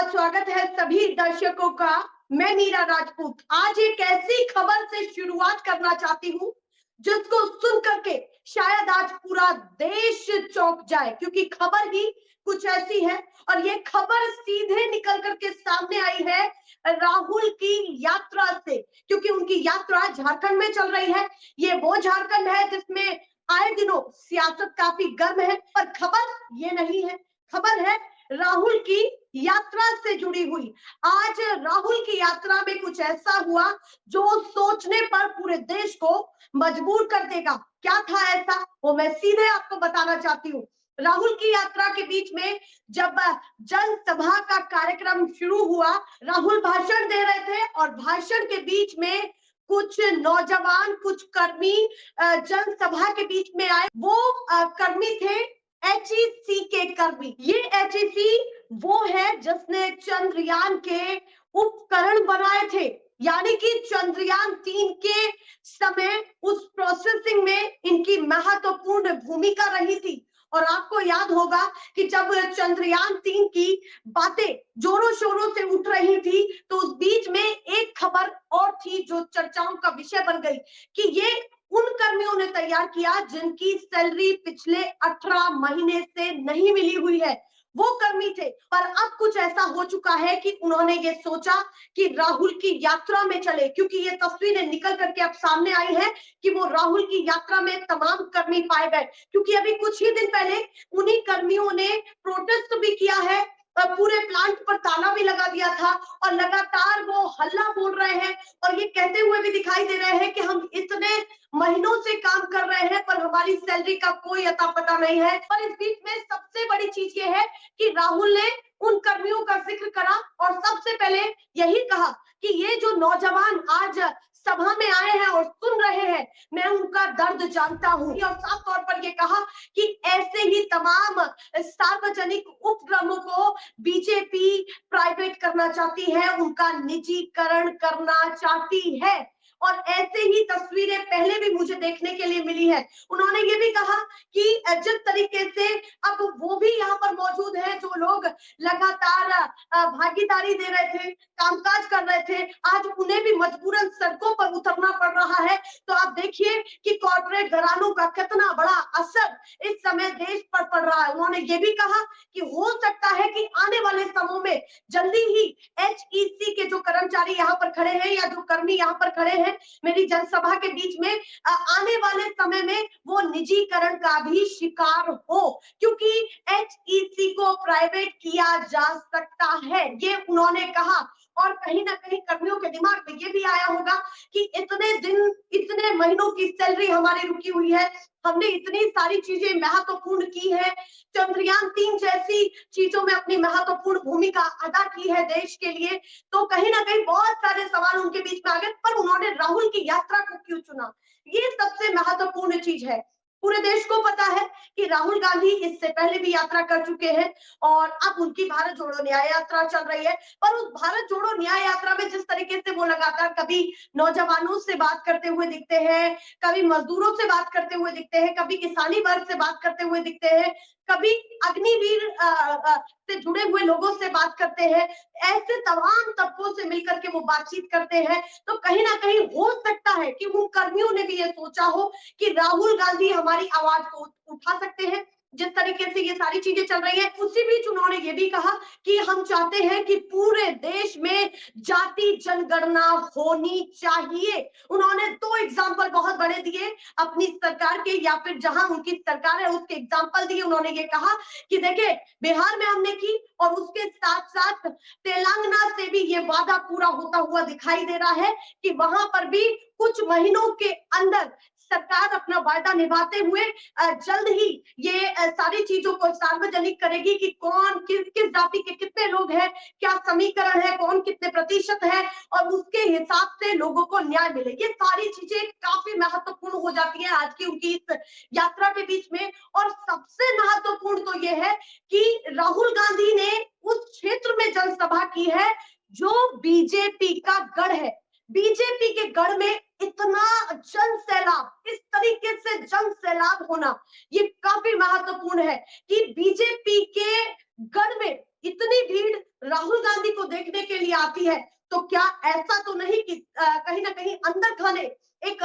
बहुत स्वागत है सभी दर्शकों का। मैं मीरा राजपूत आज एक ऐसी खबर से शुरुआत करना चाहती हूँ जिसको सुन करके शायद आज पूरा देश चौंक जाए, क्योंकि खबर ही कुछ ऐसी है। और ये खबर सीधे निकल करके सामने आई है राहुल की यात्रा से, क्योंकि उनकी यात्रा झारखंड में चल रही है। ये वो झारखंड है जिसमें आए दिनों सियासत काफी गर्म है, पर खबर ये नहीं है। खबर है राहुल की यात्रा से जुड़ी हुई। आज राहुल की यात्रा में कुछ ऐसा हुआ जो सोचने पर पूरे देश को मजबूर कर देगा। क्या था ऐसा, वो मैं सीधे आपको बताना चाहती हूँ। राहुल की यात्रा के बीच में जब जनसभा का कार्यक्रम शुरू हुआ, राहुल भाषण दे रहे थे और भाषण के बीच में कुछ नौजवान, कुछ कर्मी जनसभा के बीच में आए। वो कर्मी थे HEC के कर्मी। ये HEC वो है जिसने चंद्रयान के उपकरण बनाए थे, यानी कि चंद्रयान 3 के समय उस प्रोसेसिंग में इनकी महत्वपूर्ण भूमिका रही थी। और आपको याद होगा कि जब चंद्रयान 3 की बातें जोरों शोरों से उठ रही थी, तो उस बीच में एक खबर और थी जो चर्चाओं का विषय बन गई कि ये उन कर्मियों ने तैयार किया जिनकी सैलरी पिछले 18 महीने से नहीं मिली हुई है, वो कर्मी थे। पर अब कुछ ऐसा हो चुका है कि उन्होंने ये सोचा कि राहुल की यात्रा में चले, क्योंकि ये तस्वीरें निकल करके अब सामने आई है कि वो राहुल की यात्रा में तमाम कर्मी पाए गए। क्योंकि अभी कुछ ही दिन पहले उन्हीं कर्मियों ने प्रोटेस्ट भी किया है, पूरे प्लांट पर ताला भी लगा दिया था और लगातार वो हल्ला बोल रहे हैं और ये कहते हुए भी दिखाई दे रहे हैं कि हम इतने महीनों से काम कर रहे हैं पर हमारी सैलरी का कोई अता पता नहीं है। पर इस बीच में सबसे बड़ी चीज ये है कि राहुल ने उन कर्मियों का जिक्र करा और सबसे पहले यही कहा कि ये जो नौजवान आज सभा में आए हैं और सुन रहे हैं, मैं उनका दर्द जानता हूं। और साफ तौर पर ये कहा कि ऐसे ही तमाम सार्वजनिक उपक्रमों को बीजेपी प्राइवेट करना चाहती है, उनका निजीकरण करना चाहती है। और ऐसे ही तस्वीरें पहले भी मुझे देखने के लिए मिली है। उन्होंने ये भी कहा कि जिस तरीके से अब वो भी यहाँ पर मौजूद है जो लोग लगातार भागीदारी दे रहे थे, कामकाज कर रहे थे, आज उन्हें भी मजबूरन सड़कों पर उतरना पड़ रहा है। तो आप देखिए कि कॉर्पोरेट घरानों का कितना बड़ा असर इस समय देश पर पड़ रहा है। उन्होंने ये भी कहा कि हो सकता है कि आने वाले समय में जल्दी ही HEC के जो कर्मचारी यहाँ पर खड़े हैं या जो कर्मी यहाँ पर खड़े हैं मेरी जनसभा के बीच में, आने वाले समय में वो निजीकरण का भी शिकार हो, क्योंकि HEC को प्राइवेट किया जा सकता है, ये उन्होंने कहा। और कहीं ना कहीं कर्मियों के दिमाग में ये भी आया होगा कि इतने दिन, इतने महीनों की सैलरी हमारी रुकी हुई है, हमने इतनी सारी चीजें महत्वपूर्ण की है, चंद्रयान 3 जैसी चीजों में अपनी महत्वपूर्ण भूमिका अदा की है देश के लिए। तो कहीं ना कहीं बहुत सारे सवाल उनके बीच में आ गए, पर उन्होंने राहुल की यात्रा को क्यों चुना, ये सबसे महत्वपूर्ण चीज है। पूरे देश को पता है कि राहुल गांधी इससे पहले भी यात्रा कर चुके हैं और अब उनकी भारत जोड़ो न्याय यात्रा चल रही है। पर उस भारत जोड़ो न्याय यात्रा में जिस तरीके से वो लगातार कभी नौजवानों से बात करते हुए दिखते हैं, कभी मजदूरों से बात करते हुए दिखते हैं, कभी किसानी वर्ग से बात करते हुए दिखते हैं, कभी अग्निवीर से जुड़े हुए लोगों से बात करते हैं, ऐसे तमाम तबकों से मिलकर के वो बातचीत करते हैं। तो कहीं ना कहीं हो सकता है कि उन कर्मियों ने भी ये सोचा हो कि राहुल गांधी हमारी आवाज को उठा सकते हैं। जिस तरीके से ये सारी चीजें चल रही है, उसी बीच उन्होंने ये भी कहा कि हम चाहते हैं कि पूरे देश में जाति जनगणना होनी चाहिए। उन्होंने 2 एग्जाम्पल बहुत बड़े दिए अपनी सरकार के, या फिर जहां उनकी सरकार है उसके एग्जाम्पल दिए। उन्होंने ये कहा कि देखिए बिहार में हमने की और उसके साथ साथ तेलंगाना से भी ये वादा पूरा होता हुआ दिखाई दे रहा है कि वहां पर भी कुछ महीनों के अंदर सरकार अपना वायदा निभाते हुए जल्द ही ये सारी चीजों को सार्वजनिक करेगी कि कौन किस किस जाति के कितने लोग हैं, क्या समीकरण है, कौन कितने प्रतिशत है, और उसके हिसाब से लोगों को न्याय मिले। ये सारी चीजें काफी महत्वपूर्ण हो जाती है आज की उनकी इस यात्रा के बीच में। और सबसे महत्वपूर्ण तो ये है कि राहुल गांधी ने उस क्षेत्र में जनसभा की है जो बीजेपी का गढ़ है। बीजेपी के गढ़ में इतना जन सैलाब, इस तरीके से जन सैलाब होना ये काफी महत्वपूर्ण है कि बीजेपी के गढ़ में इतनी भीड़ राहुल गांधी को देखने के लिए आती है, तो क्या ऐसा तो नहीं कि कहीं ना कहीं अंदर खाने एक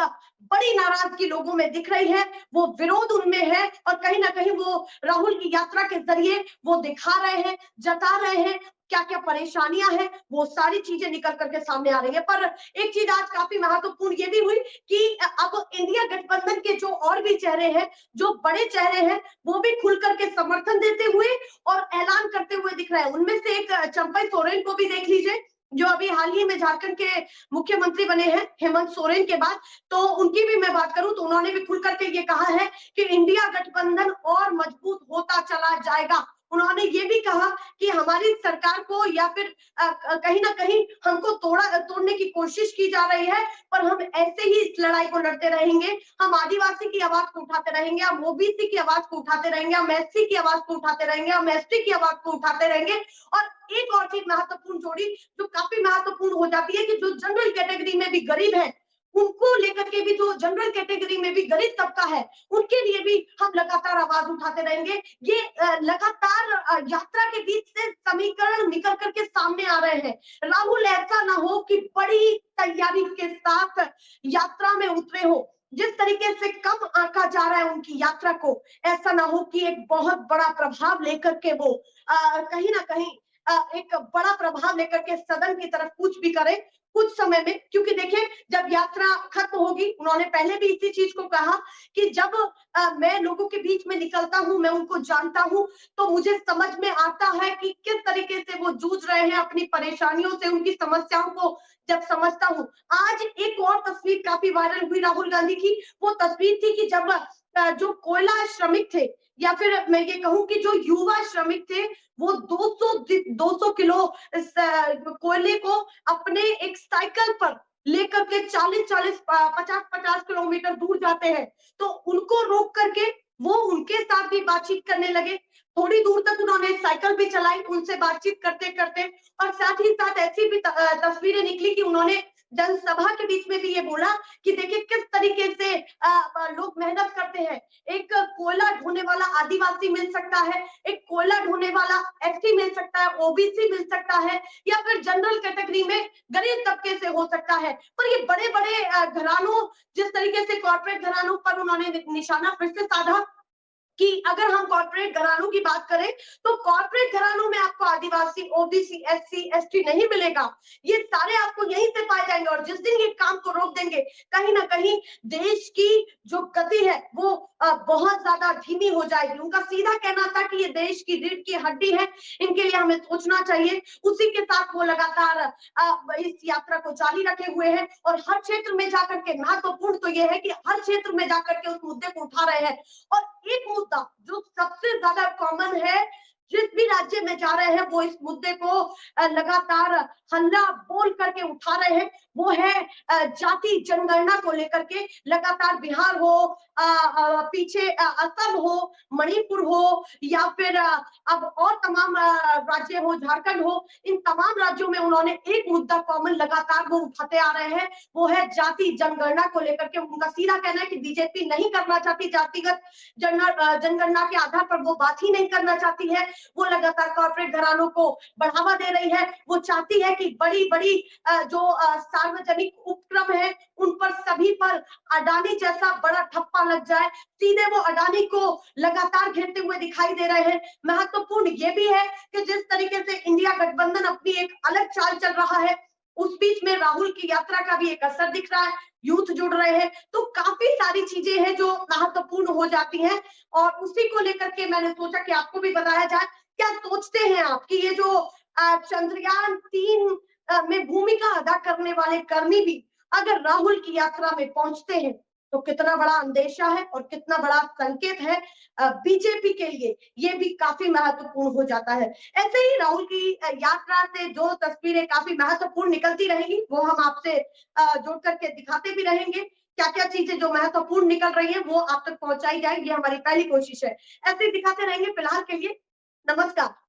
बड़ी नाराजगी लोगों में दिख रही है, वो विरोध उनमें है और कहीं ना कहीं वो राहुल की यात्रा के जरिए वो दिखा रहे हैं, जता रहे हैं क्या क्या परेशानियां हैं, वो सारी चीजें निकल करके सामने आ रही है। पर एक चीज आज काफी महत्वपूर्ण ये भी हुई कि अब इंडिया गठबंधन के जो और भी चेहरे हैं, जो बड़े चेहरे हैं, वो भी खुल करके समर्थन देते हुए और ऐलान करते हुए दिख रहे हैं। उनमें से एक चंपई सोरेन को भी देख लीजिए, जो अभी हाल ही में झारखंड के मुख्यमंत्री बने हैं हेमंत सोरेन के बाद। तो उनकी भी मैं बात करूं तो उन्होंने भी खुल करके ये कहा है कि इंडिया गठबंधन और मजबूत होता चला जाएगा। उन्होंने ये भी कहा कि हमारी सरकार को या फिर कहीं ना कहीं हमको तोड़ने की कोशिश की जा रही है, पर हम ऐसे ही इस लड़ाई को लड़ते रहेंगे। हम आदिवासी की आवाज को उठाते रहेंगे, हम ओबीसी की आवाज को उठाते रहेंगे, हम एससी की आवाज को उठाते रहेंगे, हम एसटी की आवाज को उठाते रहेंगे। और एक और चीज महत्वपूर्ण जोड़ी जो काफी महत्वपूर्ण हो जाती है कि जो जनरल कैटेगरी में भी गरीब है, उनको लेकर के भी, जो जनरल कैटेगरी में भी गरीब तबका है, उनके लिए भी हम लगातार आवाज उठाते रहेंगे। ये लगातार यात्रा के बीच से समीकरण निकल करके सामने आ रहे हैं। राहुल ऐसा ना हो कि बड़ी तैयारी के साथ यात्रा में उतरे हो, जिस तरीके से कम आंका जा रहा है उनकी यात्रा को, ऐसा ना हो कि एक बहुत बड़ा प्रभाव लेकर के वो कहीं ना कहीं एक बड़ा प्रभाव लेकर के सदन की तरफ कुछ भी करे कुछ समय में। क्योंकि देखिए, जब यात्रा खत्म होगी, उन्होंने पहले भी इसी चीज को कहा कि जब मैं लोगों के बीच में निकलता हूं, मैं उनको जानता हूं, तो मुझे समझ में आता है कि किस तरीके से वो जूझ रहे हैं अपनी परेशानियों से, उनकी समस्याओं को जब समझता हूं। आज एक और तस्वीर काफी वायरल हुई राहुल गांधी की। वो तस्वीर थी कि जब जो कोयला श्रमिक थे, या फिर मैं ये कहूं कि जो युवा श्रमिक थे, वो 200 किलो कोयले को अपने एक साइकिल पर लेकर के 40-40 50-50 किलोमीटर दूर जाते हैं। तो उनको रोक करके वो उनके साथ भी बातचीत करने लगे। थोड़ी दूर तक उन्होंने साइकिल भी चलाई उनसे बातचीत करते करते, और साथ ही साथ ऐसी भी तस्वीरें निकली कि उन्होंने जनसभा के बीच में भी ये बोला कि देखिए किस तरीके से लोग मेहनत करते हैं। एक कोयला ढोने वाला आदिवासी मिल सकता है, एक कोयला ढोने वाला एसटी मिल सकता है, ओबीसी मिल सकता है, या फिर जनरल कैटेगरी में गरीब तबके से हो सकता है। पर ये बड़े बड़े घरानों, जिस तरीके से कॉर्पोरेट घरानों पर उन्होंने निशाना फिर से साधा कि अगर हम कॉर्पोरेट घरानों की बात करें, तो कॉर्पोरेट घरानों में आपको आदिवासी, ओबीसी, एससी, एसटी नहीं मिलेगा। ये सारे आपको यहीं से पाए जाएंगे। और जिस दिन ये काम को रोक देंगे, कहीं ना कहीं देश की जो गति है वो बहुत ज्यादा धीमी हो जाएगी। उनका सीधा कहना था कि ये देश की रीढ़ की हड्डी है, इनके लिए हमें सोचना चाहिए। उसी के साथ वो लगातार इस यात्रा को जारी रखे हुए हैं, और हर क्षेत्र में जाकर के, महत्वपूर्ण तो ये है कि हर क्षेत्र में जाकर के उस मुद्दे को उठा रहे हैं। और एक मुद्दा जो सबसे ज्यादा कॉमन है, जिस भी राज्य में जा रहे हैं वो इस मुद्दे को लगातार हल्ला बोल करके उठा रहे हैं, वो है जाति जनगणना को लेकर के। लगातार बिहार हो, पीछे असम हो, मणिपुर हो, या फिर अब और तमाम राज्य हो, झारखंड हो, इन तमाम राज्यों में उन्होंने एक मुद्दा कॉमन लगातार वो उठाते आ रहे हैं, वो है जाति जनगणना को लेकर के। उनका सीधा कहना है कि बीजेपी नहीं करना चाहती जातिगत जनगणना के आधार पर, वो बात ही नहीं करना चाहती है। वो लगातार कॉर्पोरेट घरानों को बढ़ावा दे रही है। वो चाहती है कि बड़ी बड़ी जो सार्वजनिक उपक्रम है, उन पर सभी पर अडानी जैसा बड़ा ठप्पा लग जाए। सीधे वो अडानी को लगातार घेरते हुए दिखाई दे रहे हैं। महत्वपूर्ण ये भी है कि जिस तरीके से इंडिया गठबंधन अपनी एक अलग चाल चल रहा है, उस बीच में राहुल की यात्रा का भी एक असर दिख रहा है, यूथ जुड़ रहे हैं। तो काफी सारी चीजें हैं जो महत्वपूर्ण हो जाती हैं, और उसी को लेकर के मैंने सोचा कि आपको भी बताया जाए। क्या सोचते हैं आप कि ये जो चंद्रयान-3 में भूमिका अदा करने वाले कर्मी भी अगर राहुल की यात्रा में पहुंचते हैं, तो कितना बड़ा अंदेशा है और कितना बड़ा संकेत है बीजेपी के लिए, ये भी काफी महत्वपूर्ण हो जाता है। ऐसे ही राहुल की यात्रा से जो तस्वीरें काफी महत्वपूर्ण निकलती रहेंगी, वो हम आपसे जोड़ करके दिखाते भी रहेंगे। क्या क्या चीजें जो महत्वपूर्ण निकल रही है वो आप तक पहुंचाई जाएगी, हमारी पहली कोशिश है। ऐसे ही दिखाते रहेंगे। फिलहाल के लिए नमस्कार।